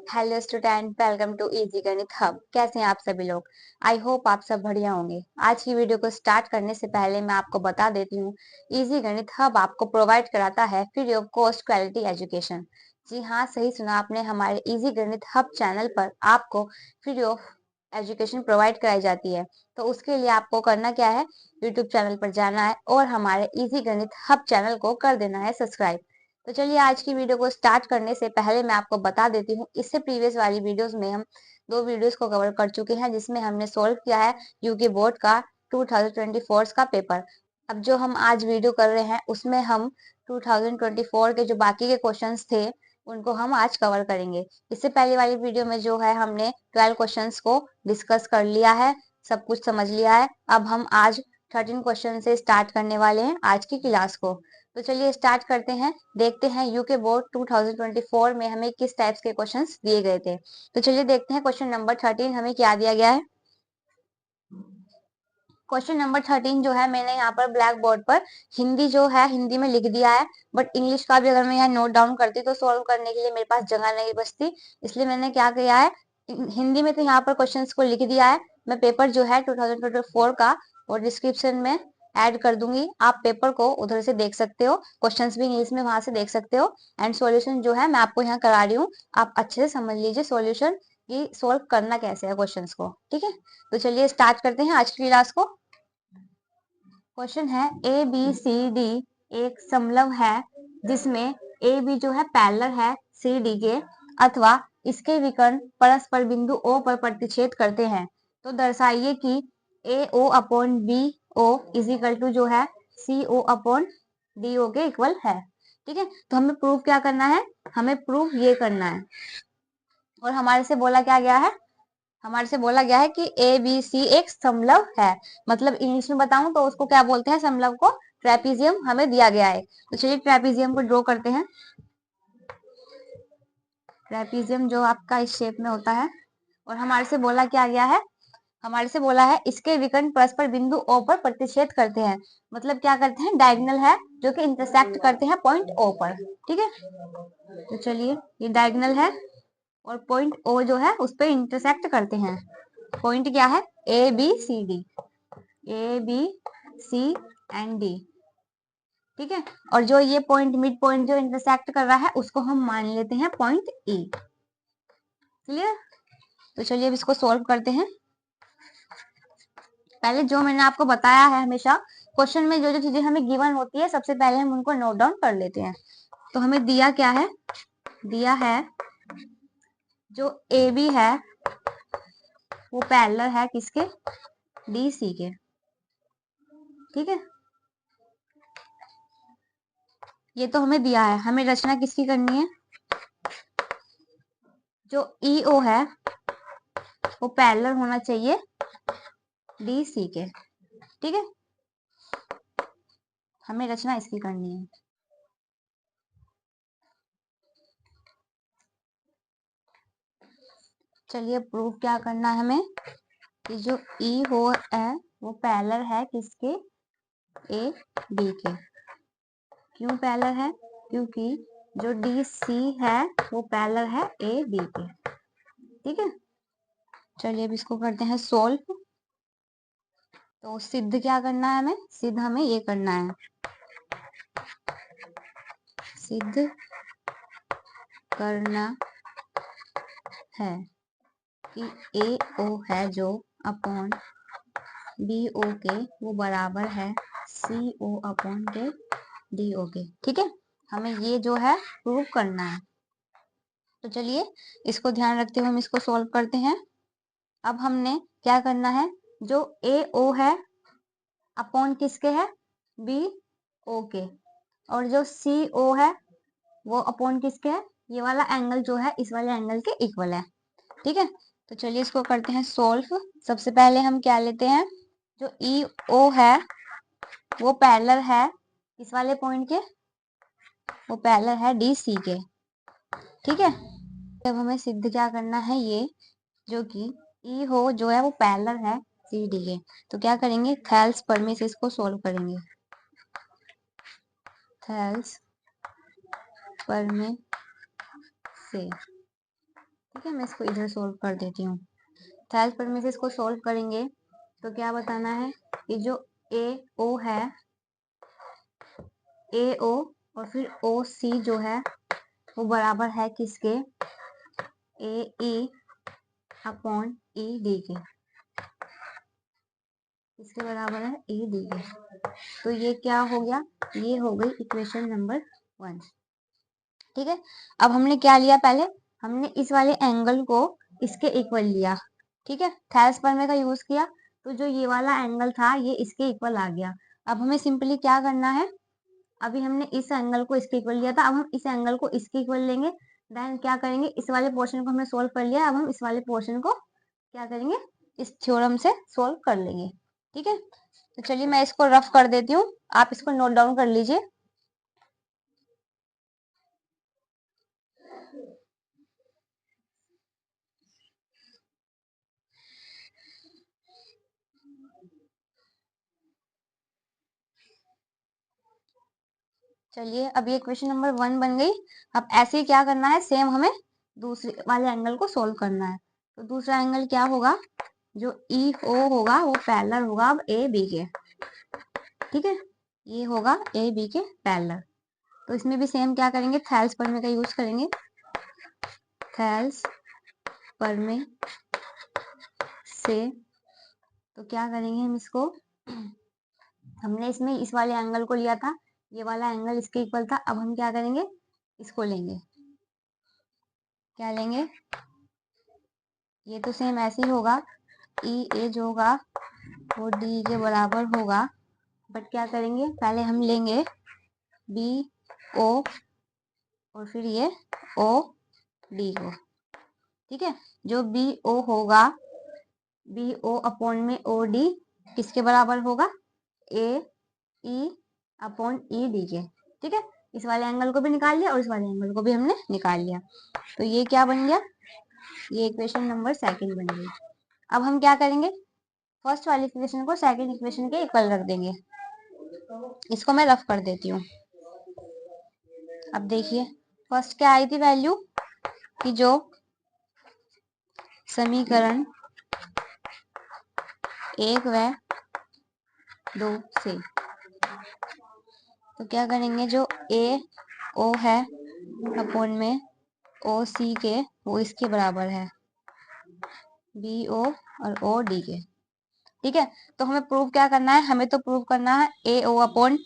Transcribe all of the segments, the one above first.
Hello student, welcome to easy Ganit hub. कैसे हैं आप सभी लोग? आई होप आप सब बढ़िया होंगे। आज की वीडियो को स्टार्ट करने से पहले मैं आपको बता देती हूँ, इजी गणित हब आपको प्रोवाइड कराता है free of cost quality education. जी हाँ, सही सुना आपने। हमारे इजी गणित हब चैनल पर आपको फ्री ऑफ एजुकेशन प्रोवाइड कराई जाती है। तो उसके लिए आपको करना क्या है, यूट्यूब चैनल पर जाना है और हमारे इजी गणित हब चैनल को कर देना है सब्सक्राइब। तो चलिए आज की वीडियो को स्टार्ट करने से पहले मैं आपको बता देती हूँ, इससे प्रीवियस वाली वीडियोस में हम दो वीडियोस को कवर कर चुके हैं, जिसमें हमने सोल्व किया है यूके बोर्ड का 2024 का पेपर। अब जो हम आज वीडियो कर रहे हैं उसमें हम 2024 के जो बाकी के क्वेश्चंस थे उनको हम आज कवर करेंगे। इससे पहले वाली वीडियो में जो है हमने 12 क्वेश्चंस को डिस्कस कर लिया है, सब कुछ समझ लिया है। अब हम आज 13 क्वेश्चन से स्टार्ट करने वाले हैं आज की क्लास को। तो चलिए स्टार्ट करते हैं। देखते हैं यूके बोर्ड 2024 में हमें किस टाइप्स के क्वेश्चंस दिए गए थे। तो चलिए देखते हैं क्वेश्चन नंबर 13 हमें क्या दिया गया है। क्वेश्चन नंबर 13 जो है मैंने यहाँ पर ब्लैक बोर्ड पर हिंदी जो है हिंदी में लिख दिया है, बट इंग्लिश का भी अगर मैं यहाँ नोट डाउन करती तो सॉल्व करने के लिए मेरे पास जगह नहीं बचती, इसलिए मैंने क्या किया है, हिंदी में तो यहाँ पर क्वेश्चंस को लिख दिया है। मैं पेपर जो है 2024 का और डिस्क्रिप्शन में ऐड कर दूंगी, आप पेपर को उधर से देख सकते हो, क्वेश्चंस भी इंग्लिश में वहां से देख सकते हो। एंड सॉल्यूशन जो है मैं आपको यहाँ करा रही हूँ, आप अच्छे से समझ लीजिए सॉल्यूशन कि सोल्व करना कैसे है क्वेश्चंस को। ठीक है, तो चलिए स्टार्ट करते हैं आज की क्लास को। क्वेश्चन है ए बी सी डी एक समलव है जिसमें ए बी जो है पैरेलल है सी डी के, अथवा इसके विकर्ण परस्पर बिंदु ओ पर प्रतिच्छेद करते हैं। तो दर्शाइए कि A O upon B O is equal to जो है सी ओ अपॉन डी ओ के इक्वल है। ठीक है, तो हमें प्रूफ क्या करना है, हमें प्रूफ ये करना है। और हमारे से बोला क्या गया है, हमारे से बोला गया है कि ए बी सी एक समलव है, मतलब इंग्लिश में बताऊं तो उसको क्या बोलते हैं, समलव को ट्रेपीजियम हमें दिया गया है। तो चलिए ट्रेपीजियम को ड्रॉ करते हैं। ट्रेपीजियम जो आपका इस शेप में होता है, और हमारे से बोला क्या गया है, हमारे से बोला है इसके विकर्ण परस्पर बिंदु ओ पर प्रतिच्छेद करते हैं, मतलब क्या करते हैं, डायगोनल है जो कि इंटरसेक्ट करते हैं पॉइंट ओ पर। ठीक है, तो चलिए ये डायगोनल है और पॉइंट ओ जो है उस पर इंटरसेक्ट करते हैं। पॉइंट क्या है, A B C D, A B C and D. ठीक है, और जो ये पॉइंट मिड पॉइंट जो इंटरसेक्ट कर रहा है उसको हम मान लेते हैं पॉइंट ई। क्लियर? तो चलिए अब इसको सॉल्व करते हैं। पहले जो मैंने आपको बताया है, हमेशा क्वेश्चन में जो जो चीजें हमें गिवन होती है सबसे पहले हम उनको नोट डाउन कर लेते हैं। तो हमें दिया क्या है, दिया है जो ए बी है वो पैरेलल है किसके, डी सी के। ठीक है, ये तो हमें दिया है, हमें रचना किसकी करनी है, जो ई ओ है वो पैरेलल होना चाहिए डी सी के। ठीक है, हमें रचना इसकी करनी है। चलिए प्रूफ क्या करना है हमें, कि जो ई हो है वो पैरेलल है किसके, ए बी के। क्यों पैरेलल है, क्योंकि जो डी सी है वो पैरेलल है ए बी के। ठीक है, चलिए अब इसको करते हैं सोल्व। तो सिद्ध क्या करना है हमें, सिद्ध हमें ये करना है, सिद्ध करना है कि ए ओ है जो अपॉन बी ओ के वो बराबर है सी ओ अपॉन के डी ओ के। ठीक है, हमें ये जो है प्रूव करना है। तो चलिए इसको ध्यान रखते हुए हम इसको सॉल्व करते हैं। अब हमने क्या करना है, जो ए ओ है अपॉन किसके है, बी ओ के, और जो सी ओ है वो अपॉन किसके है, ये वाला एंगल जो है इस वाले एंगल के इक्वल है। ठीक है, तो चलिए इसको करते हैं सोल्व। सबसे पहले हम क्या लेते हैं, जो ई ओ है वो पैरेलल है इस वाले पॉइंट के, वो पैरेलल है डी सी के। ठीक है, अब हमें सिद्ध क्या करना है, ये जो कि ई हो जो है वो पैरेलल है सी डी के। तो क्या करेंगे, थेल्स प्रमेय से इसको सोल्व करेंगे, थेल्स प्रमेय से। ठीक है, मैं इसको इधर सोल्व कर देती हूँ। थेल्स पर में से इसको सोल्व करेंगे तो क्या बताना है कि जो ए ओ है, ए ओ और फिर ओ सी जो है वो बराबर है किसके, ए ई अपॉन ई डी के। इसके बराबर है ए डी के। तो ये क्या हो गया, ये हो गई इक्वेशन नंबर 1। ठीक है, अब हमने क्या लिया, पहले हमने इस वाले एंगल को इसके इक्वल लिया। ठीक है, थेल्स प्रमेय का यूज किया तो जो ये वाला एंगल था ये इसके इक्वल आ गया। अब हमें सिंपली क्या करना है, अभी हमने इस एंगल को इसके इक्वल लिया था, अब हम इस एंगल को इसके इक्वल लेंगे। देन क्या करेंगे, इस वाले पोर्शन को हमने सोल्व कर लिया, अब हम इस वाले पोर्शन को क्या करेंगे, इस थ्योरम से सोल्व कर लेंगे। ठीक है, तो चलिए मैं इसको रफ कर देती हूँ, आप इसको नोट डाउन कर लीजिए। चलिए, अब ये क्वेश्चन नंबर 1 बन गई। अब ऐसे ही क्या करना है, सेम हमें दूसरे वाले एंगल को सोल्व करना है। तो दूसरा एंगल क्या होगा, जो ई ओ होगा वो पैरेलल होगा अब ए बी के। ठीक है, ये होगा ए बी के पैरेलल। तो इसमें भी सेम क्या करेंगे, थेल्स प्रमेय का यूज करेंगे। थेल्स प्रमेय से तो क्या करेंगे हम इसको, हमने इसमें इस वाले एंगल को लिया था, ये वाला एंगल इसके इक्वल था। अब हम क्या करेंगे, इसको लेंगे, क्या लेंगे, ये तो सेम ऐसे ही होगा, ई ए जो होगा वो डी के बराबर होगा। बट क्या करेंगे, पहले हम लेंगे बी ओ और फिर ये ओ डी को। ठीक है, जो बी ओ होगा, बी ओ अपॉन में ओ डी किसके बराबर होगा, ए ई अपॉन ई डी के। ठीक है, इस वाले एंगल को भी निकाल लिया और इस वाले एंगल को भी हमने निकाल लिया। तो ये क्या बन गया, ये इक्वेशन नंबर 2 बन गई। अब हम क्या करेंगे, फर्स्ट वाली इक्वेशन को सेकंड इक्वेशन के इक्वल रख देंगे। इसको मैं रफ कर देती हूँ। अब देखिए, फर्स्ट क्या आई थी वैल्यू, कि जो समीकरण 1 व 2 से, तो क्या करेंगे, जो ए ओ है अपॉन में ओ सी के वो इसके बराबर है बी ओ और ओ डी के। ठीक है, तो हमें प्रूव क्या करना है, हमें तो प्रूव करना है A O upon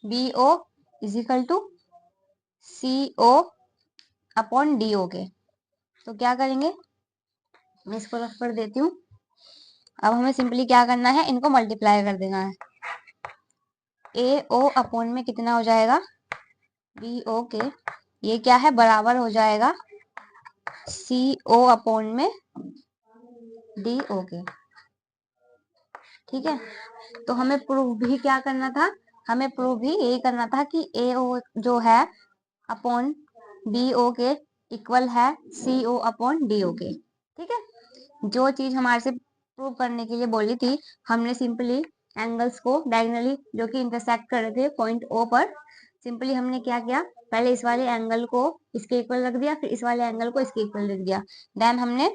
B O is equal to C O upon D O के। तो क्या करेंगे, मैं इसको रफ कर देती हूँ। अब हमें सिंपली क्या करना है, इनको मल्टीप्लाई कर देना है। ए ओ अपॉन में कितना हो जाएगा, बी ओ के, ये क्या है बराबर हो जाएगा सी ओ अपॉन में डी ओ के। ठीक है, तो हमें प्रूव भी क्या करना था, हमें प्रूव भी यही करना था कि ए ओ जो है अपॉन बी ओ के इक्वल है सी ओ अपॉन डी ओ के। ठीक है, जो चीज हमारे से प्रूव करने के लिए बोली थी, हमने सिंपली एंगल्स को डायगोनली जो कि इंटरसेक्ट कर रहे थे पॉइंट ओ पर, सिंपली हमने क्या किया, पहले इस वाले एंगल को इसके इक्वल रख दिया, फिर इस वाले एंगल को इसके इक्वल रख दिया। देन हमने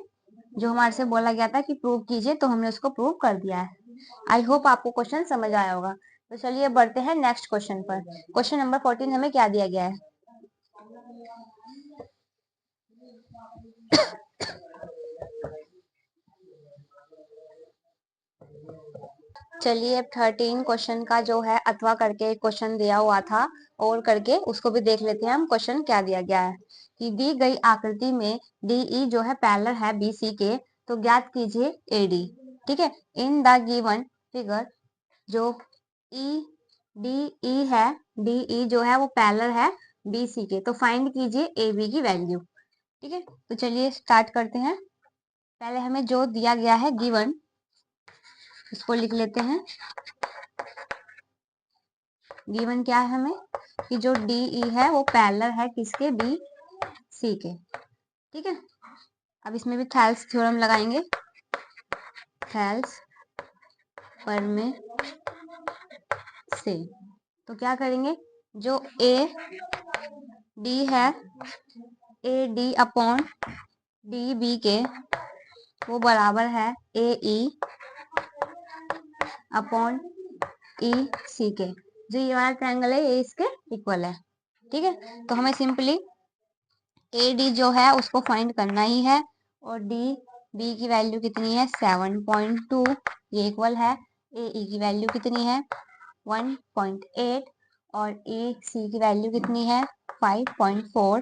जो हमारे से बोला गया था कि प्रूव कीजिए, तो हमने उसको प्रूव कर दिया है। आई होप आपको क्वेश्चन समझ आया होगा। तो चलिए बढ़ते हैं नेक्स्ट क्वेश्चन पर। क्वेश्चन नंबर 14 हमें क्या दिया गया है, चलिए अब 13 क्वेश्चन का जो है अथवा करके क्वेश्चन दिया हुआ था, और करके उसको भी देख लेते हैं हम क्वेश्चन क्या दिया गया है। कि दी गई आकृति में डी ई जो है पैरेलल है बी सी के, तो ज्ञात कीजिए ए डी। ठीक है, इन द गिवन फिगर जो ई डी ई है, डी ई जो है वो पैरेलल है बी सी के, तो फाइंड कीजिए ए बी की वैल्यू। ठीक है, तो चलिए स्टार्ट करते हैं। पहले हमें जो दिया गया है गिवन, उसको लिख लेते हैं। गिवन क्या है हमें, कि जो डी ई है वो पैरेलल है किसके, बी सी के। ठीक है, अब इसमें भी थेल्स थ्योरम लगाएंगे। थेल्स प्रमेय से तो क्या करेंगे, जो ए डी है, A D upon D B के वो बराबर है ए ई अपॉन ई सी के। जो ये वाला ट्रायंगल है ये इसके इक्वल है। ठीक है, तो हमें सिंपली ए डी जो है उसको फाइंड करना ही है, और डी बी की वैल्यू कितनी है 7.2, ये इक्वल है ए ई की वैल्यू कितनी है 1.8, और ए सी की वैल्यू कितनी है 5.4।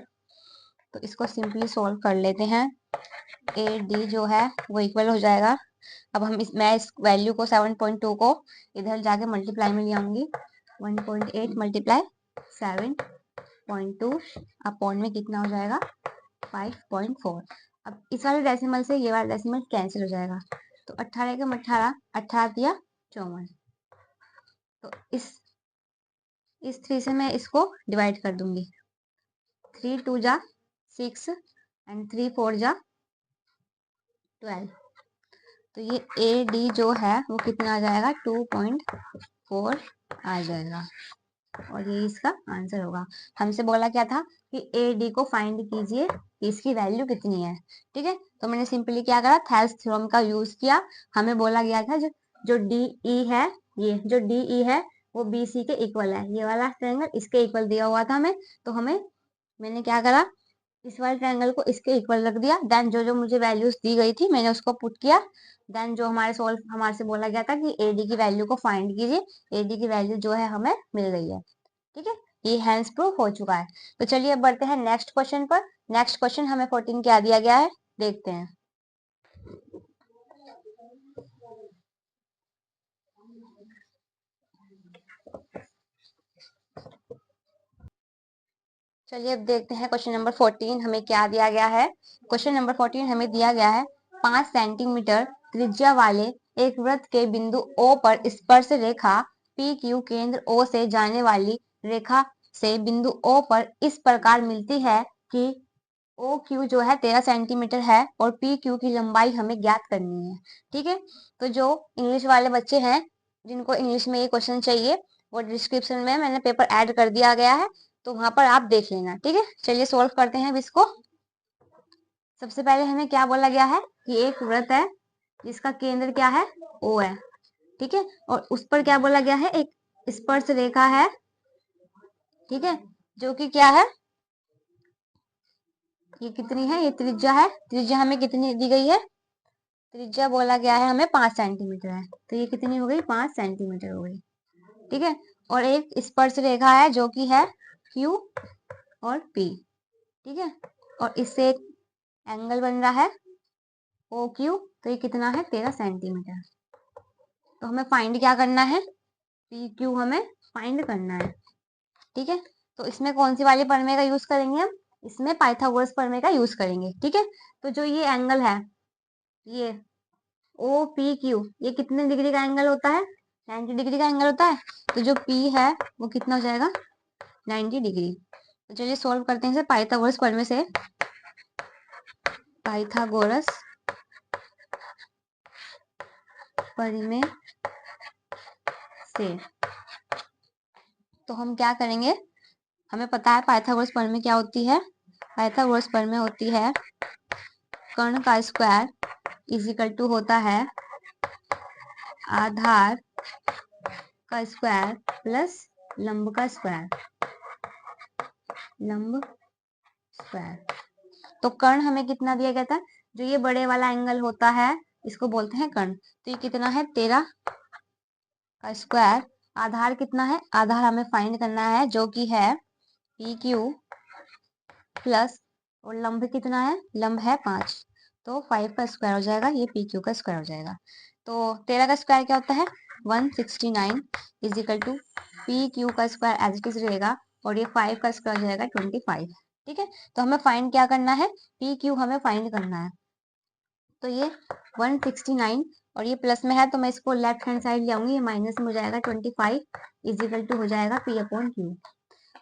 तो इसको सिंपली सोल्व कर लेते हैं। ए डी जो है वो इक्वल हो जाएगा। अब मैं इस वैल्यू को 7.2 को इधर जाके मल्टीप्लाई में ले आऊंगी। 1.8 मल्टीप्लाई 7.2 अपॉन में कितना हो जाएगा 5.4। अब इस वाले डेसिमल से ये वाला डेसिमल कैंसिल हो जाएगा, तो 18 के 18, 18 दिया 54। तो इस 3 से मैं इसको डिवाइड कर दूंगी। 3 2 जा 6 एंड 3 4 जा 12। तो ये ए डी जो है वो कितना आ जाएगा 2.4 आ जाएगा, और ये इसका आंसर होगा। हमसे बोला क्या था कि ए डी को फाइंड कीजिए कि इसकी वैल्यू कितनी है। ठीक है, तो मैंने सिंपली क्या करा, थेल्स थ्योरम का यूज किया। हमें बोला गया था जो डी ई है, ये जो डी ई है वो बी सी के इक्वल है। ये वाला ट्रायंगल इसके इक्वल दिया हुआ था हमें, तो मैंने क्या करा, इस वाले ट्रायंगल को इसके इक्वल रख दिया। देन जो जो मुझे वैल्यूज दी गई थी मैंने उसको पुट किया। देन जो हमारे से बोला गया था कि एडी की वैल्यू को फाइंड कीजिए, एडी की वैल्यू जो है हमें मिल गई है। ठीक है, ये हैंस प्रूफ हो चुका है। तो चलिए अब बढ़ते हैं नेक्स्ट क्वेश्चन पर। नेक्स्ट क्वेश्चन हमें 14 क्या दिया गया है देखते हैं। चलिए अब देखते हैं क्वेश्चन नंबर 14 हमें क्या दिया गया है। क्वेश्चन नंबर 14 हमें दिया गया है 5 सेंटीमीटर त्रिज्या वाले एक वृत्त के बिंदु O पर स्पर्श रेखा पी क्यू केंद्र O से जाने वाली रेखा से बिंदु O पर इस प्रकार मिलती है कि ओ क्यू जो है 13 सेंटीमीटर है और पी क्यू की लंबाई हमें ज्ञात करनी है। ठीक है, तो जो इंग्लिश वाले बच्चे हैं जिनको इंग्लिश में ये क्वेश्चन चाहिए, वो डिस्क्रिप्शन में मैंने पेपर ऐड कर दिया गया है, तो वहां पर आप देख लेना। ठीक है, चलिए सोल्व करते हैं अब इसको। सबसे पहले हमें क्या बोला गया है कि एक वृत्त है जिसका केंद्र क्या है ओ है। ठीक है, और उस पर क्या बोला गया है, एक स्पर्श रेखा है। ठीक है, जो कि क्या है, ये कितनी है, ये त्रिज्या है। त्रिज्या हमें कितनी दी गई है, त्रिज्या बोला गया है हमें 5 सेंटीमीटर है, तो ये कितनी हो गई 5 सेंटीमीटर हो गई। ठीक है, और एक स्पर्श रेखा है जो कि है Q और P। ठीक है, और इससे एक एंगल बन रहा है OQ, तो ये कितना है 13 सेंटीमीटर। तो हमें फाइंड क्या करना है, PQ हमें फाइंड करना है। ठीक है, तो इसमें कौन सी वाली प्रमेय का यूज करेंगे हम, इसमें पाइथागोरस प्रमेय का यूज करेंगे। ठीक है, तो जो ये एंगल है ये ओ पी क्यू, ये कितने डिग्री का एंगल होता है 90 डिग्री का एंगल होता है। तो जो P है वो कितना हो जाएगा 90 डिग्री। तो चलिए सोल्व करते हैं इसे पाइथागोरस प्रमेय से। पाइथागोरस प्रमेय से तो हम क्या करेंगे, हमें पता है पाइथागोरस प्रमेय क्या होती है। पाइथागोरस प्रमेय होती है कर्ण का स्क्वायर इज इक्वल टू होता है आधार का स्क्वायर प्लस लंब का स्क्वायर, लंब स्क्वायर। तो कर्ण हमें कितना दिया गया था, जो ये बड़े वाला एंगल होता है इसको बोलते हैं कर्ण। तो ये कितना है 13 का स्क्वायर, आधार कितना है, आधार हमें फाइंड करना है जो कि है पी क्यू प्लस, और लंब कितना है, लंब है 5, तो 5 का स्क्वायर हो जाएगा, ये पी क्यू का स्क्वायर हो जाएगा। तो 13 का स्क्वायर क्या होता है 169 is equal to P Q का स्क्वायर एज इट इज रहेगा, और ये 5 का स्क्वायर हो जाएगा 25। ठीक है, तो हमें फाइंड क्या करना है, पी क्यू हमें फाइंड करना है। तो ये 169 और ये प्लस में है तो मैं इसको लेफ्ट हैंड साइड ले आऊंगी, ये माइनस में हो जाएगा 25 इज इक्वल टू हो जाएगा पी अपॉन क्यू।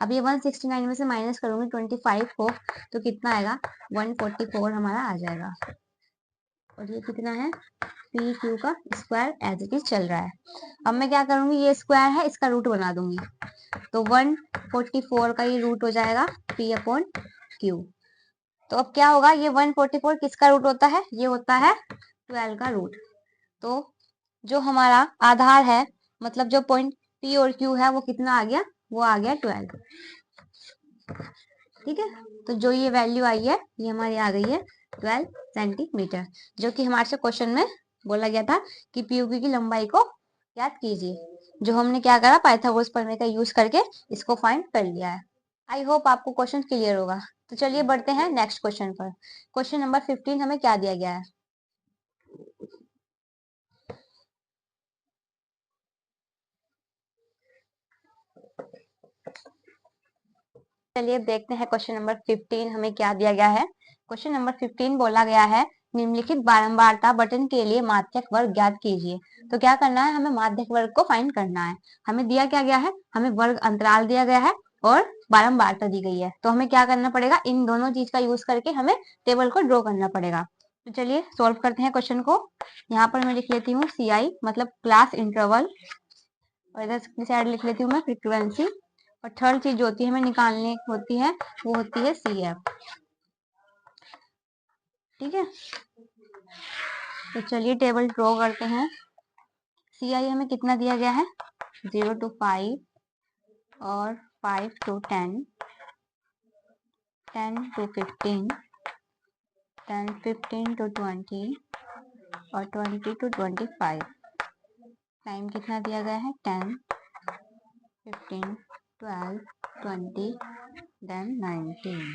अब ये 169 में से माइनस करूंगी 25 को, तो कितना आएगा 144 हमारा आ जाएगा। और ये कितना है पी क्यू का स्क्वायर एज इट इज चल रहा है। अब मैं क्या करूंगी, ये स्क्वायर है इसका रूट बना दूंगी, तो 144 का ये रूट हो जाएगा पी अपॉन क्यू। तो अब क्या होगा, ये 144 किसका रूट होता है, ये होता है 12 का रूट। तो जो हमारा आधार है, मतलब जो पॉइंट P और Q है, वो कितना आ गया, वो आ गया 12। ठीक है, तो जो ये वैल्यू आई है ये हमारी आ गई है 12 सेंटीमीटर, जो कि हमारे से क्वेश्चन में बोला गया था कि पीओक्यू की लंबाई को याद कीजिए, जो हमने क्या करा, पाइथागोरस प्रमेय का यूज करके इसको फाइंड कर लिया है। आई होप आपको क्वेश्चन क्लियर होगा। तो चलिए बढ़ते हैं नेक्स्ट क्वेश्चन पर। क्वेश्चन नंबर 15 हमें क्या दिया गया है। चलिए देखते हैं क्वेश्चन नंबर 15 हमें क्या दिया गया है। क्वेश्चन नंबर 15 बोला गया है, निम्नलिखित बारंबारता बटन के लिए माध्यक वर्ग ज्ञात कीजिए। तो क्या करना है, हमें माध्यक वर्ग को फाइंड करना है। हमें दिया क्या गया है, हमें वर्ग अंतराल दिया गया है और बारंबारता दी गई है। तो हमें क्या करना पड़ेगा, इन दोनों चीज का यूज करके हमें टेबल को ड्रॉ करना पड़ेगा। तो चलिए सोल्व करते हैं क्वेश्चन को। यहाँ पर मैं लिख लेती हूँ CI मतलब क्लास इंटरवल, और इधर साइड लिख लेती हूँ मैं फ्रीक्वेंसी, और थर्ड चीज जो होती है हमें निकालने होती है वो होती है CF। ठीक है, तो चलिए टेबल ड्रॉ करते हैं। CI हमें कितना दिया गया है, 0 to 5 और 5 to 10, 10 to 15, 10 15 to 20 और 20 to 25। टाइम कितना दिया गया है, 10 15 12 20 देन 19।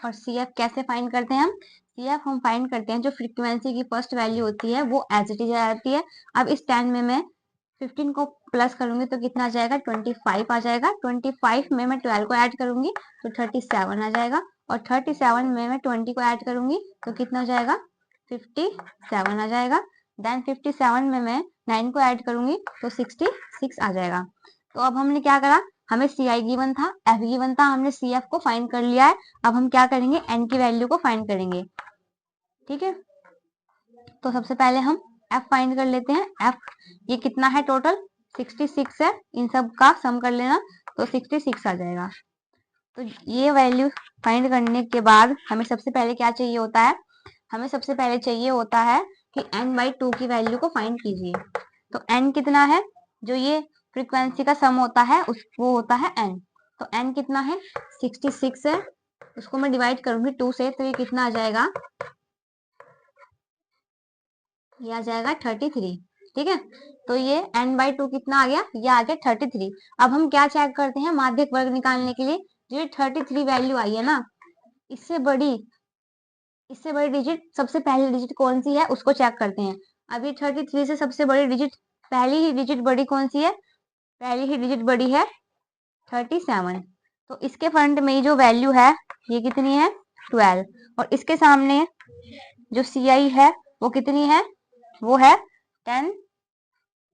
और CF कैसे फाइंड करते हैं हम, CF हम फाइंड करते हैं जो फ्रीक्वेंसी की फर्स्ट वैल्यू होती है वो एज इट इज आ जाती है। अब इस 10 में मैं 15 को प्लस करूंगी तो कितना आ जाएगा, 25 आ जाएगा। 25 में मैं 12 को ऐड करूंगी तो 37 आ जाएगा, और 37 में मैं 20 को ऐड करूंगी तो कितना हो जाएगा, 57 आ जाएगा। देन 57 में मैं 9 को ऐड करूंगी तो 66 आ जाएगा। तो अब हमने क्या करा, हमें CI गिवन था, F गिवन था, हमने CF को फाइंड कर लिया है। अब हम क्या करेंगे, N की वैल्यू को फाइंड करेंगे। ठीक है, तो सबसे पहले हम F फाइंड कर लेते हैं। F ये कितना है, टोटल 66 है, इन सब का सम कर लेना तो 66 आ जाएगा। तो ये वैल्यू फाइंड करने के बाद हमें सबसे पहले क्या चाहिए होता है, हमें सबसे पहले चाहिए होता है कि n/2 की वैल्यू को फाइंड कीजिए। तो n कितना है, जो ये फ्रीक्वेंसी का सम होता है वो होता है n। तो n कितना है, 66 है, उसको मैं डिवाइड करूंगी 2 से, तो ये कितना आ जाएगा, ये आ जाएगा 33। ठीक है, तो ये n/2 कितना आ गया, ये आ गया 33। अब हम क्या चेक करते हैं, माध्यक वर्ग निकालने के लिए जो ये 33 वैल्यू आई है ना, इससे बड़ी डिजिट, सबसे पहली डिजिट कौन सी है उसको चेक करते हैं। अब ये 33 से सबसे बड़ी डिजिट, पहली ही डिजिट बड़ी कौन सी है, पहली ही डिजिट बड़ी है 37। तो इसके फ्रंट में जो वैल्यू है ये कितनी है, 12, और इसके सामने जो CI है वो कितनी है, वो है 10,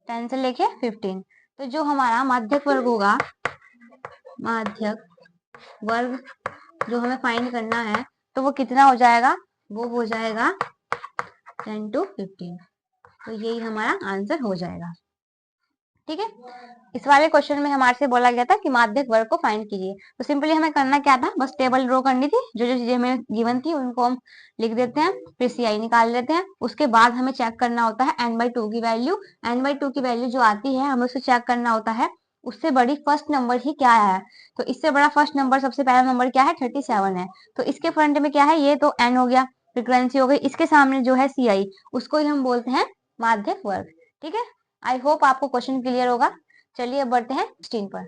10 से लेके 15। तो जो हमारा माध्यक वर्ग होगा, माध्यक वर्ग जो हमें फाइंड करना है, तो वो कितना हो जाएगा, वो हो जाएगा 10 to 15। तो यही हमारा आंसर हो जाएगा। ठीक है, इस वाले क्वेश्चन में हमारे से बोला गया था कि माध्यक वर्ग को फाइंड कीजिए। तो सिंपली हमें करना क्या था, बस टेबल ड्रॉ करनी थी, जो जो चीजें हमें गिवन थी उनको हम लिख देते हैं, फिर CI निकाल लेते हैं। उसके बाद हमें चेक करना होता है n/2 की वैल्यू। n/2 की वैल्यू जो आती है हमें उसे चेक करना होता है, उससे बड़ी फर्स्ट नंबर ही क्या है। तो इससे बड़ा फर्स्ट नंबर, सबसे पहला नंबर क्या है, 37 है। तो इसके फ्रंट में क्या है, ये तो n हो गया, फ्रीक्वेंसी हो गई, इसके सामने जो है CI, उसको ही हम बोलते हैं माध्यक वर्ग। ठीक है, आई होप आपको क्वेश्चन क्लियर होगा। चलिए अब बढ़ते हैं 16 पर।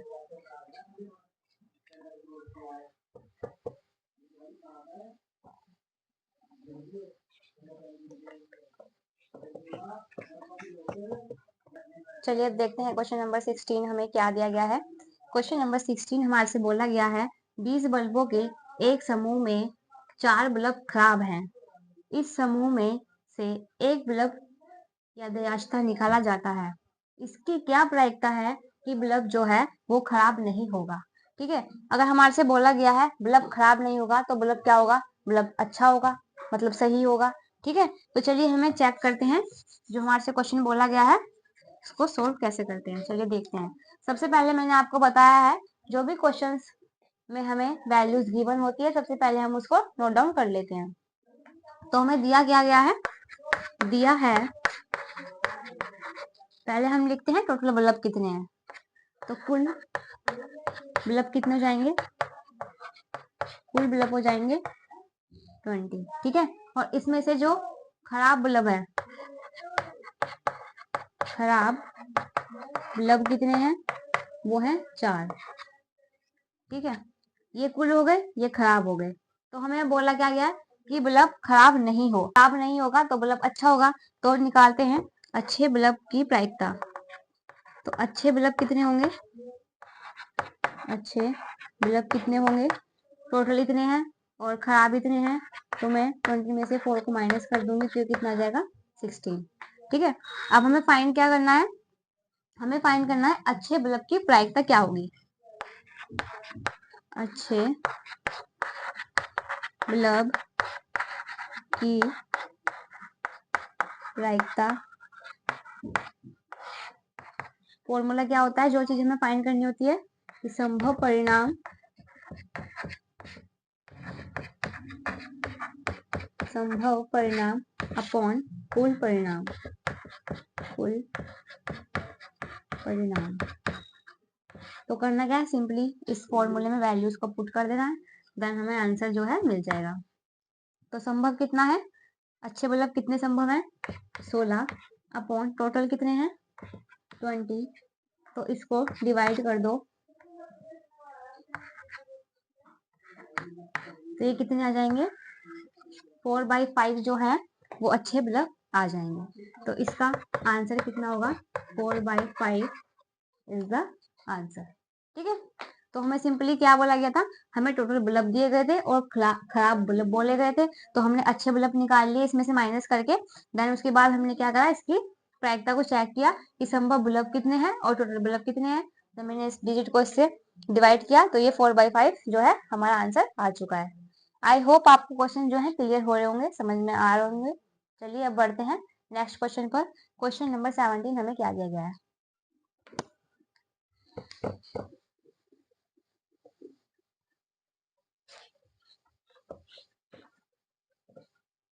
चलिए अब देखते हैं क्वेश्चन नंबर 16 हमें क्या दिया गया है। क्वेश्चन नंबर 16 हमारे से बोला गया है, 20 बल्बों के एक समूह में 4 बल्ब खराब हैं। इस समूह में से एक बल्ब या दयास्ता निकाला जाता है। इसकी क्या प्रायिकता है कि बल्ब जो है वो खराब नहीं होगा। ठीक है, अगर हमारे से बोला गया है बल्ब खराब नहीं होगा तो बल्ब क्या होगा, बल्ब अच्छा होगा, मतलब सही होगा। ठीक है, तो चलिए हमें चेक करते हैं जो हमारे से क्वेश्चन बोला गया है उसको सोल्व कैसे करते हैं। चलिए देखते हैं। सबसे पहले मैंने आपको बताया है जो भी क्वेश्चंस में हमें वैल्यूज गिवन होती है सबसे पहले हम उसको नोट डाउन कर लेते हैं। तो हमें दिया क्या गया है, दिया है, पहले हम लिखते हैं टोटल बल्ब कितने हैं। तो कुल बल्ब कितने हो जाएंगे, कुल बल्ब हो जाएंगे 20, ठीक है। और इसमें से जो खराब बल्ब है, खराब बल्ब कितने हैं, वो है 4, ठीक है। ये कुल हो गए, ये खराब हो गए। तो हमें बोला क्या गया कि बल्ब खराब नहीं हो, खराब नहीं होगा तो बल्ब अच्छा होगा। तो निकालते हैं अच्छे बल्ब की प्रायिकता। तो अच्छे बल्ब कितने होंगे, अच्छे बल्ब कितने होंगे, टोटल इतने हैं और खराब इतने हैं। तो मैं 20 में से 4 को माइनस कर दूंगी तो कितना आ जाएगा 16, ठीक है। अब हमें फाइंड क्या करना है, हमें फाइंड करना है अच्छे बल्ब की प्रायिकता क्या होगी। अच्छे बल्ब की प्रायिकता, फॉर्मूला क्या होता है, जो चीज हमें फाइंड करनी होती है कि संभव परिणाम, संभव परिणाम अपॉन कुल परिणाम, कुल परिणाम। तो करना क्या है, सिंपली इस फॉर्मूले में वैल्यूज को पुट कर देना है, देन हमें आंसर जो है मिल जाएगा। तो संभव कितना है, अच्छे बल्ब कितने संभव है 16 अपॉन टोटल कितने हैं 20। तो इसको डिवाइड कर दो तो ये कितने आ जाएंगे 4/5 जो है वो अच्छे बल्ब आ जाएंगे। तो इसका आंसर कितना होगा 4/5 इज द आंसर, ठीक है। तो हमें सिंपली क्या बोला गया था, हमें टोटल बल्ब दिए गए थे और खराब बल्ब बोले गए थे। तो हमने अच्छे बल्ब निकाल लिए इसमें से माइनस करके, देन उसके बाद हमने क्या करा, इसकी प्रायिकता को चेक किया कि संभव बल्ब कितने हैं और टोटल बल्ब कितने हैं। तो मैंने इस डिजिट को इससे डिवाइड किया तो ये 4/5 जो है हमारा आंसर आ चुका है। आई होप आपको क्वेश्चन जो है क्लियर हो रहे होंगे, समझ में आ रहे होंगे। चलिए अब बढ़ते हैं नेक्स्ट क्वेश्चन पर। क्वेश्चन नंबर 17 हमें क्या दिया गया है।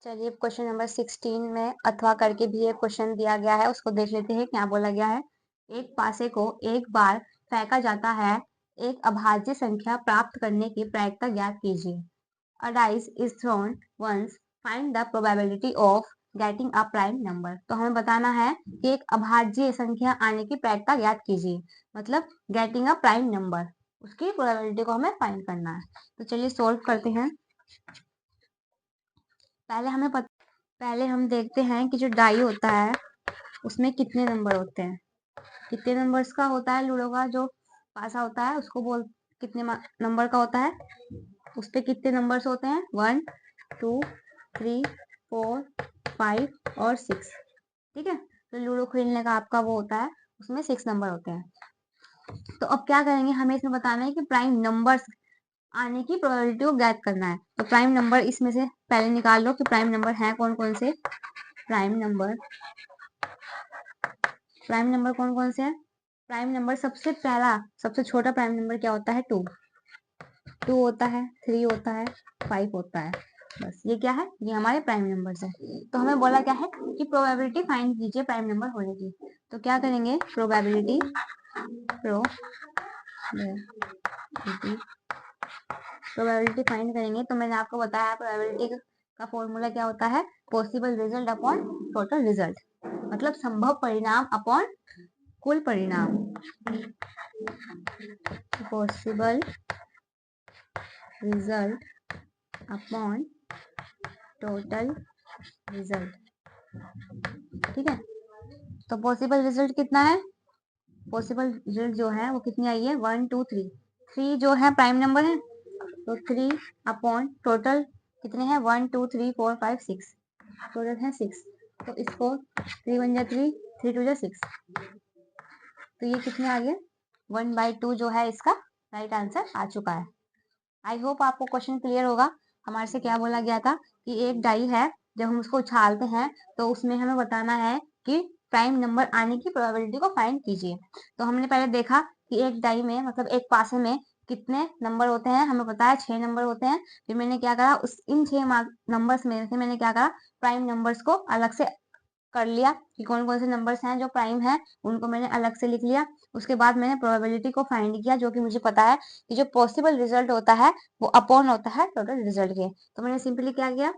चलिए क्वेश्चन नंबर 16 में अथवा करके भी एक क्वेश्चन दिया गया है, उसको देख लेते हैं क्या बोला गया है। एक पासे को एक बार फेंका जाता है, एक अभाज्य संख्या प्राप्त करने की प्रायिकता ज्ञात कीजिए। A dice is thrown once, find the probability of getting a prime number। तो हमें बताना है कि एक अभाज्य संख्या आने की प्रायिकता ज्ञात कीजिए, मतलब गेटिंग अ प्राइम नंबर, उसकी प्रोबेबिलिटी को हमें फाइंड करना है। तो चलिए सोल्व करते हैं। पहले हम देखते हैं कि जो डाई होता है उसमें कितने नंबर होते हैं, कितने नंबर्स का होता है लूडो का जो पासा होता है उसको बोल, कितने नंबर का होता है, उस पे कितने नंबर्स होते हैं 1 2 3 4 5 और 6, ठीक है। तो लूडो खेलने का आपका वो होता है, उसमें 6 नंबर होते हैं। तो अब क्या करेंगे, हमें इसमें बताना है कि प्राइम नंबर्स आने की प्रोबेबिलिटी को ज्ञात करना है। तो प्राइम नंबर इसमें से पहले निकाल लो कि प्राइम नंबर है कौन कौन से। प्राइम नंबर, प्राइम नंबर कौन कौन से है, प्राइम नंबर सबसे पहला सबसे छोटा प्राइम नंबर क्या होता है 2 होता है, 3 होता है, 5 होता है। बस ये क्या है, ये हमारे प्राइम नंबर्स है। तो हमें बोला क्या है कि प्रोबेबिलिटी फाइंड कीजिए प्राइम नंबर होने की। तो क्या करेंगे, प्रोबेबिलिटी प्रोबेबिलिटी फाइंड करेंगे। तो मैंने आपको बताया प्रोबेबिलिटी का फॉर्मूला क्या होता है, possible result upon total result, मतलब संभव परिणाम अपॉन कुल परिणाम, possible result upon total result, ठीक है। तो पॉसिबल रिजल्ट कितना है, पॉसिबल रिजल्ट जो है वो कितनी आई है 1 2 3, 3 जो है प्राइम नंबर है तो 3 अपॉन टोटल कितने हैं 1 2 3 4 5 6, टोटल है 6। तो इसको 3 1 जा 3 3 2 जा 6, तो ये कितने आ गए 1/2 जो है इसका राइट आंसर आ चुका है। आई होप आपको क्वेश्चन क्लियर होगा। हमारे से क्या बोला गया था कि एक डाई है, जब हम उसको उछालते हैं तो उसमें हमें बताना है कि प्राइम नंबर आने की प्रोबेबिलिटी को फाइंड कीजिए। तो हमने पहले देखा कि एक डाई में मतलब एक पासे में कितने नंबर होते हैं, हमें पता है 6 नंबर होते हैं। फिर मैंने क्या करा, उस इन 6 नंबर्स में से मैंने क्या करा, प्राइम नंबर्स को अलग से कर लिया कि कौन कौन से नंबर्स हैं जो प्राइम है, उनको मैंने अलग से लिख लिया। उसके बाद मैंने प्रोबेबिलिटी को फाइंड किया, जो कि मुझे पता है कि जो पॉसिबल रिजल्ट होता है वो अपॉन होता है टोटल रिजल्ट के। तो मैंने सिंपली क्या किया,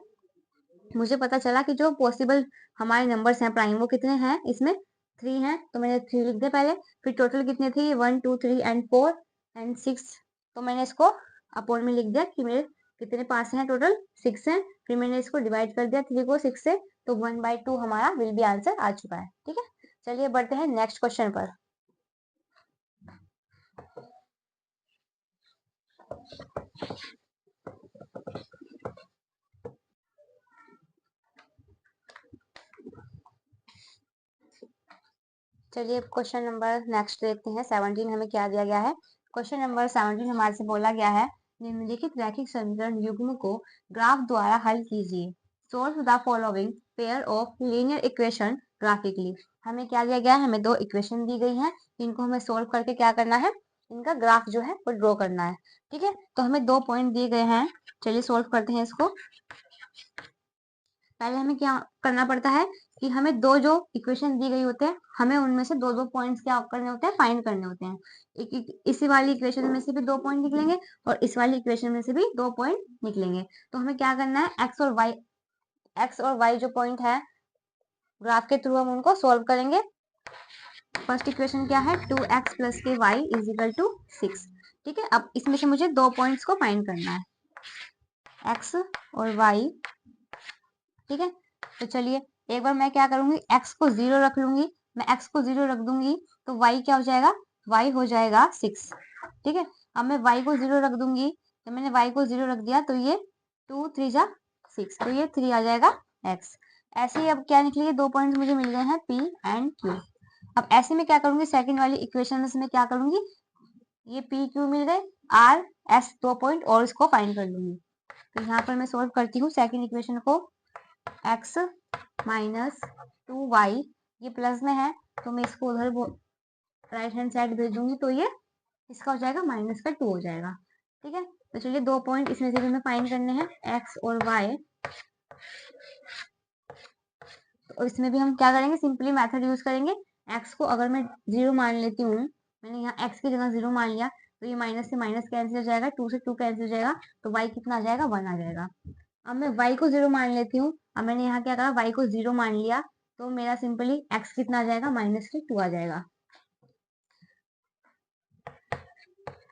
मुझे पता चला कि जो पॉसिबल हमारे नंबर्स हैं प्राइम वो कितने हैं, इसमें 3 हैं, तो मैंने 3 लिख दिया पहले। फिर टोटल कितने थे, 1 2 3 एंड 4 एंड 6, तो मैंने इसको अपॉन में लिख दिया कि मेरे कितने पास हैं, टोटल 6 हैं। फिर मैंने इसको डिवाइड कर दिया 3 को 6 से, तो 1/2 हमारा विल बी आंसर आ चुका है। ठीक है, चलिए बढ़ते हैं नेक्स्ट क्वेश्चन पर। चलिए क्वेश्चन नंबर नेक्स्ट देखते हैं, 17 हमें क्या दिया गया है। क्वेश्चन नंबर 17 हमारे से बोला गया है, निम्नलिखित रैखिक समीकरण युग्म को ग्राफ द्वारा हल कीजिए। Solve the following pair of linear equation graphically. हमें क्या दिया गया है, हमें दो इक्वेशन दी गई हैं, इनको हमें सोल्व करके क्या करना है, इनका ग्राफ जो है वो ड्रॉ करना है। ठीक है, तो हमें 2 पॉइंट दिए गए हैं, चलिए सोल्व करते हैं इसको। पहले हमें क्या करना पड़ता है कि हमें दो जो इक्वेशन दी गई होते हैं, हमें उनमें से दो दो पॉइंट्स क्या करने होते हैं, फाइंड करने होते हैं। इसी वाली इक्वेशन में से भी 2 पॉइंट निकलेंगे और इस वाली इक्वेशन में से भी 2 पॉइंट निकलेंगे। तो हमें क्या करना है, एक्स और वाई जो पॉइंट है ग्राफ के थ्रू हम उनको सोल्व करेंगे। फर्स्ट इक्वेशन क्या है, 2x प्लस के वाई इज इक्वल टू 6। ठीक है, अब इसमें से मुझे 2 पॉइंट्स को फाइंड करना है, एक्स और वाई। ठीक है, तो चलिए एक बार मैं क्या करूंगी, x को 0 रख लूंगी। मैं x को 0 रख दूंगी तो y क्या हो जाएगा, y हो जाएगा 6। ठीक है, अब मैं y को 0 रख दूंगी, तो मैंने y को 0 रख दिया तो ये 2 3 जा 6, तो ये 3 आ जाएगा x। ऐसे ही अब क्या निकलेंगे, 2 पॉइंट्स मुझे मिल गए हैं p एंड q। अब ऐसे में क्या करूंगी, सेकंड वाली इक्वेशन में क्या करूंगी, ये p q मिल गए, r s 2 पॉइंट और इसको फाइंड कर लूंगी। तो यहाँ पर मैं सोल्व करती हूँ सेकंड इक्वेशन को, x माइनस 2y, ये प्लस में है तो मैं इसको उधर राइट हैंड साइड भेज दूंगी, तो ये इसका हो जाएगा माइनस का 2 हो जाएगा। ठीक है, तो चलिए 2 पॉइंट इसमें से भी हमें फाइंड करने हैं, x और y। और इसमें भी हम क्या करेंगे, सिंपली मेथड यूज करेंगे। x को अगर मैं 0 मान लेती हूँ, मैंने यहाँ x की जगह 0 मान लिया, तो ये माइनस से माइनस कैंसिल हो जाएगा, 2 से 2 कैंसिल हो जाएगा, तो y कितना आ जाएगा, 1 आ जाएगा। अब मैं y को 0 मान लेती हूँ, अब मैंने यहाँ क्या करा, y को 0 मान लिया, तो मेरा सिंपली x कितना आ जाएगा, माइनस के 2 आ जाएगा।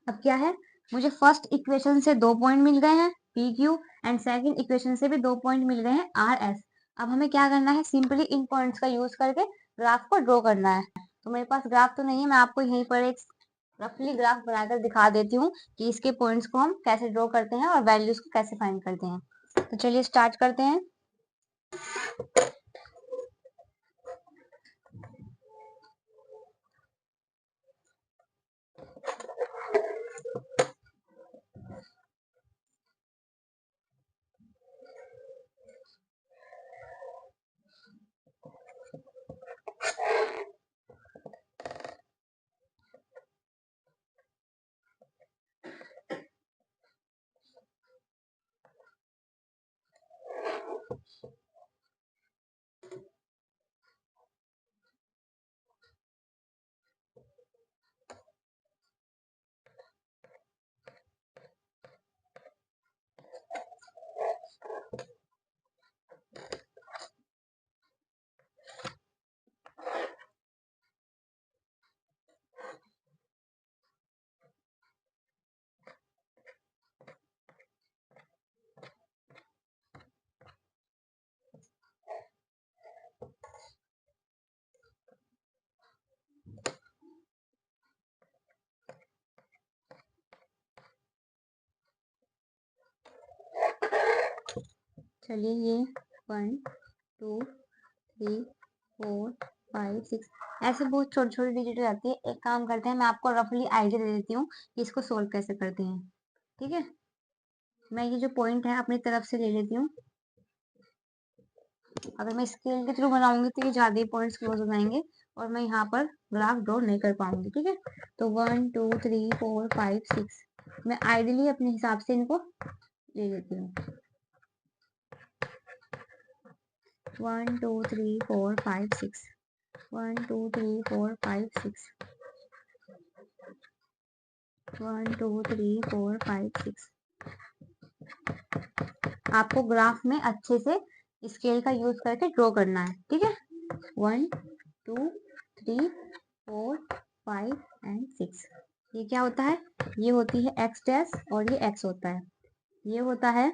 अब क्या है, मुझे फर्स्ट इक्वेशन से 2 पॉइंट मिल गए हैं P Q, and second equation से भी 2 पॉइंट मिल गए हैं आर एस। अब हमें क्या करना है, सिंपली इन पॉइंट्स का यूज करके ग्राफ को ड्रॉ करना है। तो मेरे पास ग्राफ तो नहीं है, मैं आपको यहीं पर एक रफली ग्राफ बनाकर दिखा देती हूँ कि इसके पॉइंट्स को हम कैसे ड्रॉ करते हैं और वैल्यूज को कैसे फाइंड करते हैं। तो चलिए स्टार्ट करते हैं। चलिए ये 1 2 3 4 5 6 ऐसे बहुत छोटी छोटी डिजिट हो जाती है। एक काम करते हैं, मैं आपको रफली आइडिया दे देती हूँ कि इसको सोल्व कैसे करते हैं। ठीक है, मैं ये जो पॉइंट है अपनी तरफ से ले लेती हूँ। अगर मैं स्केल के थ्रू बनाऊंगी तो ये ज्यादा ही पॉइंट्स क्लोज हो जाएंगे, और मैं यहाँ पर ग्राफ ड्रॉ नहीं कर पाऊंगी, ठीक है। तो 1 2 3 4 5 6 मैं आइडियली अपने हिसाब से इनको ले लेती हूँ। 1 2 3 4 5 6 1 2 3 4 5 6 1 2 3 4 5 6 आपको ग्राफ में अच्छे से स्केल का यूज करके ड्रॉ करना है, ठीक है। 1 2 3 4 5 एंड 6 ये क्या होता है, ये होती है एक्स डैश और ये एक्स होता है, ये होता है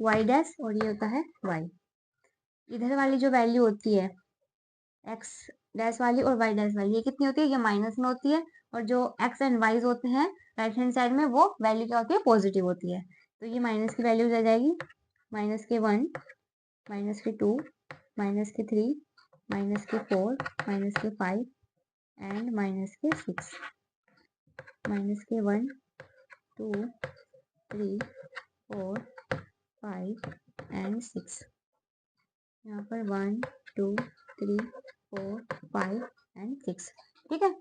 वाई डैश और ये होता है वाई। इधर वाली जो वैल्यू होती है एक्स डैश वाली और वाई डैश वाली, ये कितनी होती है, ये माइनस में होती है। और जो एक्स एंड वाईज होते हैं राइट हैंड साइड में, वो वैल्यू क्या होती है, पॉजिटिव होती है। तो ये माइनस की वैल्यू आ जाएगी, माइनस के 1 माइनस के 2 माइनस के 3 माइनस के 4 माइनस के 5 एंड माइनस के 6 माइनस के 1 2 3 4 5 एंड 6 यहाँ पर 1 2 3 4 5 एंड 6, ठीक है।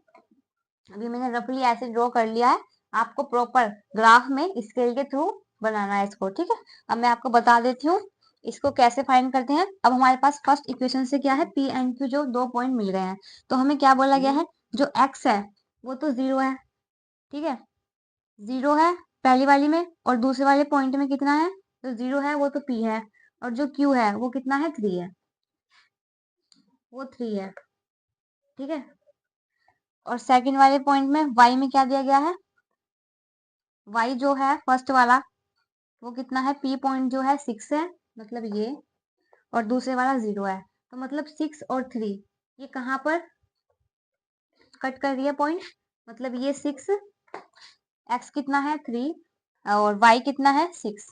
अभी मैंने रफली ऐसे ड्रॉ कर लिया है, आपको प्रॉपर ग्राफ में स्केल के थ्रू बनाना है इसको, ठीक है। अब मैं आपको बता देती हूँ इसको कैसे फाइंड करते हैं। अब हमारे पास फर्स्ट इक्वेशन से क्या है, पी एंड क्यू जो 2 पॉइंट मिल गए हैं, तो हमें क्या बोला गया है, जो एक्स है वो तो 0 है, ठीक है, 0 है पहली वाली में, और दूसरे वाले पॉइंट में कितना है, जो 0 है वो तो पी है, और जो क्यू है वो कितना है, 3 है, वो 3 है, ठीक है। और सेकंड वाले पॉइंट में y में क्या दिया गया है, y जो है फर्स्ट वाला वो कितना है, p पॉइंट जो है 6 है, मतलब ये, और दूसरे वाला 0 है, तो मतलब 6 और 3 ये कहाँ पर कट कर रही है पॉइंट, मतलब ये 6, x कितना है 3 और y कितना है 6,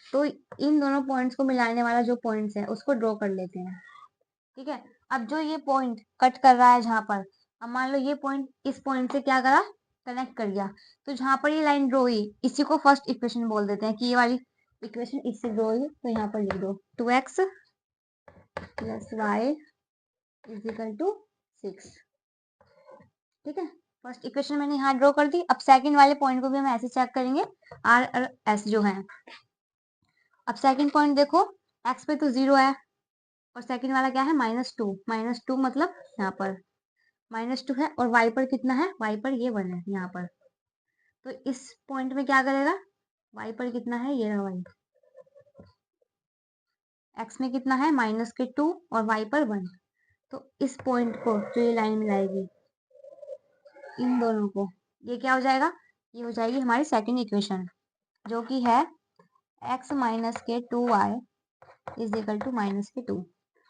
तो इन दोनों पॉइंट्स को मिलाने वाला जो पॉइंट्स है उसको ड्रॉ कर लेते हैं, ठीक है। अब जो ये पॉइंट कट कर रहा है जहां पर, अब मान लो ये पॉइंट इस पॉइंट से क्या करा, कनेक्ट कर गया, तो जहां पर ये लाइन ड्रॉ हुई इसी को फर्स्ट इक्वेशन बोल देते हैं कि ये वाली इक्वेशन इससे ड्रॉ हुई, तो यहाँ पर लिख दो 2x plus y is equal to 6, ठीक है। फर्स्ट इक्वेशन मैंने यहाँ ड्रॉ कर दी। अब सेकंड वाले पॉइंट को भी हम ऐसे चेक करेंगे, आर और एस जो है। अब सेकंड पॉइंट देखो, एक्स पे तो 0 है, और सेकंड वाला क्या है, -2 मतलब यहाँ पर -2 है, और y पर कितना है, y पर ये 1 है यहाँ पर, तो इस पॉइंट में क्या करेगा, y पर कितना है, ये रहा y, x में कितना है -2 और y पर 1, तो इस पॉइंट को जो ये लाइन मिलाएगी इन दोनों को, ये क्या हो जाएगा, ये हो जाएगी हमारी सेकंड इक्वेशन, जो कि है x माइनस के 2y इज इक्वल टू -2।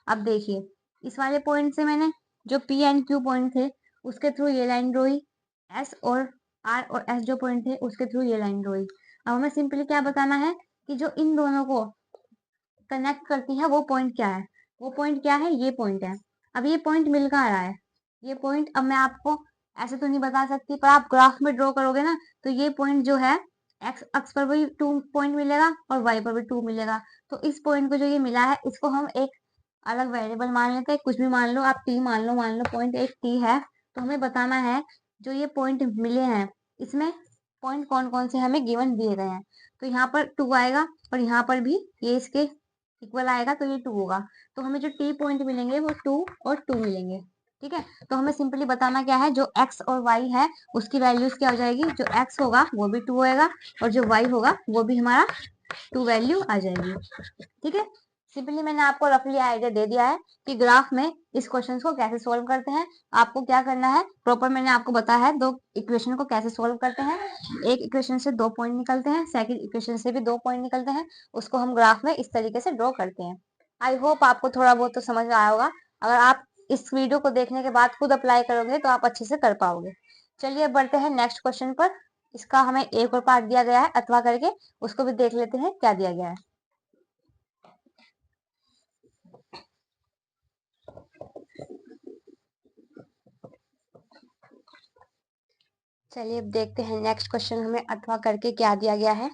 अब देखिए इस वाले पॉइंट से मैंने जो P एंड Q पॉइंट थे उसके थ्रू ये लाइन ड्रॉ हुई, S और R और S जो पॉइंट थे उसके थ्रू ये लाइन ड्रॉ हुई। अब हमें सिंपली क्या बताना है कि जो इन दोनों को कनेक्ट करती है वो पॉइंट क्या है, वो पॉइंट क्या है, ये पॉइंट है। अब ये पॉइंट मिल कहाँ रहा है, ये पॉइंट अब मैं आपको ऐसे तो नहीं बता सकती, पर आप ग्राफ में ड्रॉ करोगे ना, तो ये पॉइंट जो है एक्स अक्ष पर भी 2 पॉइंट मिलेगा और वाई पर भी 2 मिलेगा, तो इस पॉइंट को जो ये मिला है इसको हम एक अलग वेरिएबल मान लेते हैं, कुछ भी मान लो आप, टी मान लो पॉइंट एक टी है। तो हमें बताना है जो ये पॉइंट मिले हैं इसमें पॉइंट कौन कौन से हमें गिवन दिए गए हैं, तो यहाँ पर 2 आएगा और यहाँ पर भी ये इसके इक्वल आएगा, तो ये 2 होगा, तो हमें जो टी पॉइंट मिलेंगे वो 2 और 2 मिलेंगे, ठीक है। तो हमें सिंपली बताना क्या है, जो x और y है उसकी वैल्यूज क्या हो जाएगी, जो x होगा वो भी 2 होएगा और जो y होगा वो भी हमारा 2 वैल्यू आ जाएगी, ठीक है। सिंपली मैंने आपको रफली आइडिया दे दिया है कि ग्राफ में इस क्वेश्चन को कैसे सोल्व करते हैं। आपको क्या करना है, प्रॉपर मैंने आपको बताया है दो इक्वेशन को कैसे सोल्व करते हैं। एक इक्वेशन से 2 पॉइंट निकलते हैं, सेकंड इक्वेशन से भी 2 पॉइंट निकलते हैं, उसको हम ग्राफ में इस तरीके से ड्रॉ करते हैं। आई होप आपको थोड़ा बहुत तो समझ में आया होगा। अगर आप इस वीडियो को देखने के बाद खुद अप्लाई करोगे तो आप अच्छे से कर पाओगे। चलिए अब बढ़ते हैं नेक्स्ट क्वेश्चन पर। इसका हमें एक और पार्ट दिया गया है अथवा करके, उसको भी देख लेते हैं क्या दिया गया है। चलिए अब देखते हैं नेक्स्ट क्वेश्चन हमें अथवा करके क्या दिया गया है।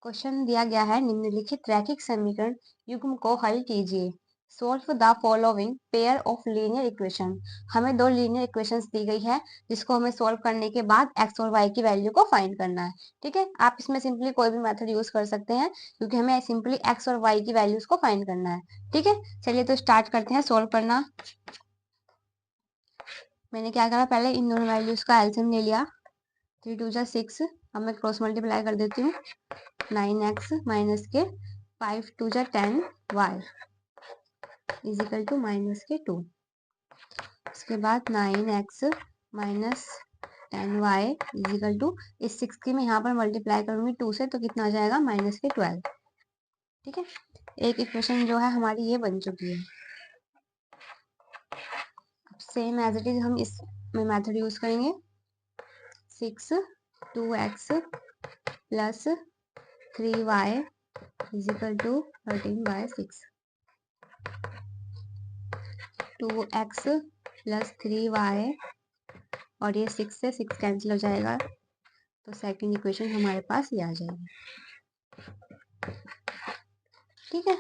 क्वेश्चन दिया गया है निम्नलिखित रैखिक समीकरण युग्म को हल कीजिए। Solve the following pair of linear equation. हमें दो लीनियर इक्वेशंस दी गई है जिसको हमें सोल्व करने के बाद एक्स और वाई की वैल्यू को फाइंड करना है। ठीक है, आप इसमें सिंपली कोई भी मेथड यूज कर सकते हैं क्योंकि हमें सिंपली एक्स और वाई की वैल्यूज को फाइंड करना है। ठीक है, चलिए तो स्टार्ट करते हैं सोल्व करना। मैंने क्या करा, पहले इन दोनों वैल्यूज का एलसीएम ले लिया। 3 2 जा 6, अब मैं क्रॉस मल्टीप्लाई कर देती हूँ। 9x माइनस के 5 2 जा 10y is equal to minus के 2। उसके बाद 9x minus 10y is equal to, इस 6 की मैं यहाँ पर मल्टीप्लाई करूंगी 2 से तो कितना आ जाएगा, माइनस के 12। ठीक है, एक इक्वेशन जो है हमारी ये बन चुकी है। सेम एज इट इज हम इस में मेथड यूज करेंगे। 6 2x plus 3y is equal to 13/6। 2x plus 3y और ये 6 से 6 कैंसिल हो जाएगा तो सेकंड इक्वेशन हमारे पास ये आ जाएगी। ठीक है,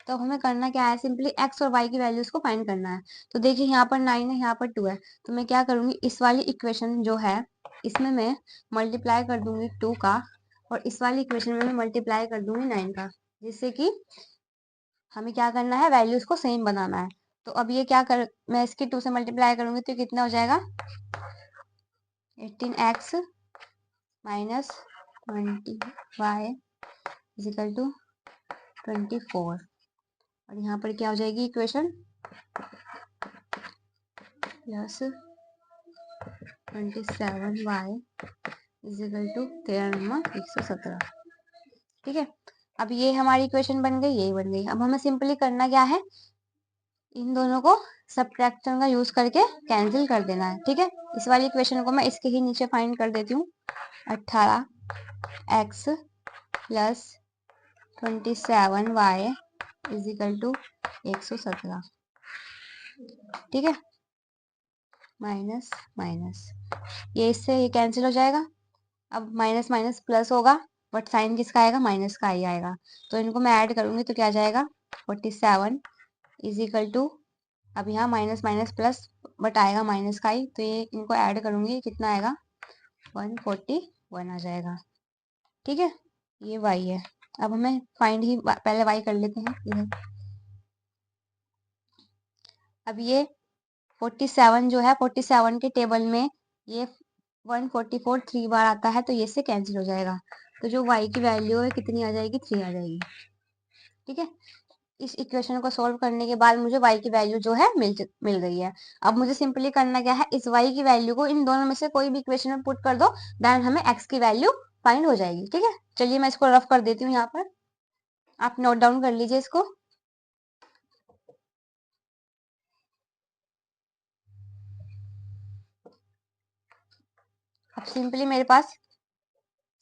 तो हमें करना क्या है, सिंपली x और y की वैल्यूज को फाइंड करना है। तो देखिए यहाँ पर 9 है, यहाँ पर 2 है, तो मैं क्या करूंगी, इस वाली इक्वेशन जो है इसमें मैं मल्टीप्लाई कर दूंगी 2 का और इस वाली इक्वेशन में मैं मल्टीप्लाई कर दूंगी 9 का, जिससे कि हमें क्या करना है, वैल्यूज को सेम बनाना है। तो अब ये क्या कर, मैं इसकी 2 से मल्टीप्लाई करूंगी तो कितना हो जाएगा, 18x minus 20y is equal to 24। और यहाँ पर क्या हो जाएगी equation, plus 27y is equal to 13/117। ठीक है, अब ये हमारी इक्वेशन बन गई, यही बन गई। अब हमें सिंपली करना क्या है, इन दोनों को सब्ट्रैक्शन का यूज करके कैंसिल कर देना है। ठीक है, इस वाली इक्वेशन को मैं इसके ही नीचे फाइंड कर देती हूँ। 18x plus 27y is equal to 117। ठीक है, माइनस माइनस, ये इससे ये कैंसिल हो जाएगा। अब माइनस माइनस प्लस होगा बट साइन किसका आएगा, माइनस का ही आएगा। तो इनको मैं ऐड करूंगी तो क्या आ जाएगा, 47 इज इक्वल टू, अब यहाँ माइनस माइनस प्लस बट आएगा माइनस का ही, तो ये इनको ऐड करूंगी कितना आएगा, 141 आ जाएगा। ठीक है, ये y है। अब हमें फाइंड ही पहले y कर लेते हैं इधर। अब ये 47 जो है, 47 के टेबल में ये 144 3 बार आता है तो ये से कैंसिल हो जाएगा। तो जो y की वैल्यू है कितनी आ जाएगी, 3 आ जाएगी। ठीक है, इस इक्वेशन को सॉल्व करने के बाद मुझे y की वैल्यू जो है मिल गई है। अब मुझे सिंपली करना क्या है, इस y की वैल्यू को इन दोनों में से कोई भी इक्वेशन में पुट कर दो, देन हमें x की वैल्यू फाइंड हो जाएगी। ठीक है, चलिए मैं इसको रफ कर देती हूँ, यहाँ पर आप नोट डाउन कर लीजिए इसको। अब सिंपली मेरे पास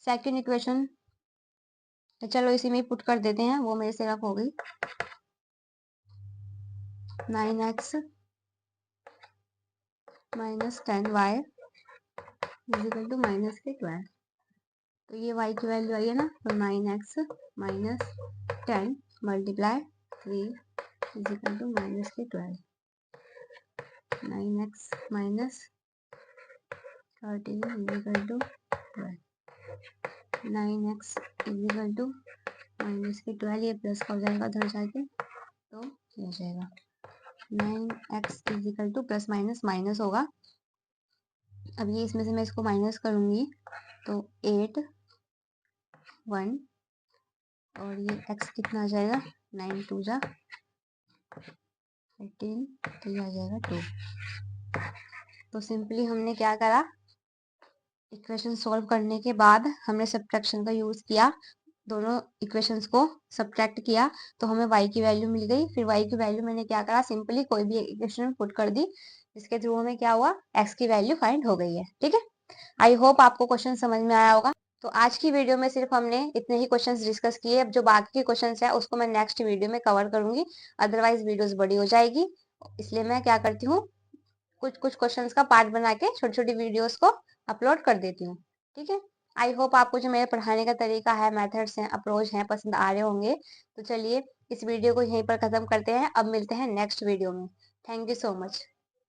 सेकंड इक्वेशन, चलो इसी में ही पुट कर देते हैं, वो मेरे से रफ हो गई। 9x minus 10y is equal to minus के 12। तो ये y की वैल्यू आई है ना, तो 9x minus 10 multiply 3 is equal to minus के 12। 9x minus 13 is equal to 12। 9x is equal to minus के 12, ये प्लस का हो जाएगा उधर जाके, तो ये हो जाएगा 9x is equal to, plus minus minus होगा। अब ये इसमें से मैं इसको माइनस करूंगी तो 8 1 और ये x कितना आ जाएगा, 9 2 जा 18, तो ये आ जाएगा 2। तो सिंपली हमने क्या करा, इक्वेशन सॉल्व करने के बाद हमने सब्ट्रैक्शन का यूज किया, दोनों इक्वेशंस को सब्ट्रैक्ट किया तो हमें y की वैल्यू मिल गई। फिर y की वैल्यू मैंने क्या करा, सिंपली कोई भी इक्वेशन में पुट कर दी, जिसके थ्रू हमें क्या हुआ, x की वैल्यू फाइंड हो गई है। ठीक है, आई होप आपको क्वेश्चन समझ में आया होगा। तो आज की वीडियो में सिर्फ हमने इतने ही क्वेश्चंस डिस्कस किए। अब जो बाकी के क्वेश्चंस है उसको मैं नेक्स्ट वीडियो में कवर करूंगी, अदरवाइज वीडियोस बड़ी हो जाएगी। इसलिए मैं क्या करती हूँ, कुछ कुछ क्वेश्चंस का पार्ट बना के छोटी छोटी वीडियोस को अपलोड कर देती हूँ। ठीक है, आई होप आपको जो मेरे पढ़ाने का तरीका है, मेथड्स हैं, अप्रोच हैं, पसंद आ रहे होंगे। तो चलिए इस वीडियो को यहीं पर खत्म करते हैं। अब मिलते हैं नेक्स्ट वीडियो में। Thank you so much.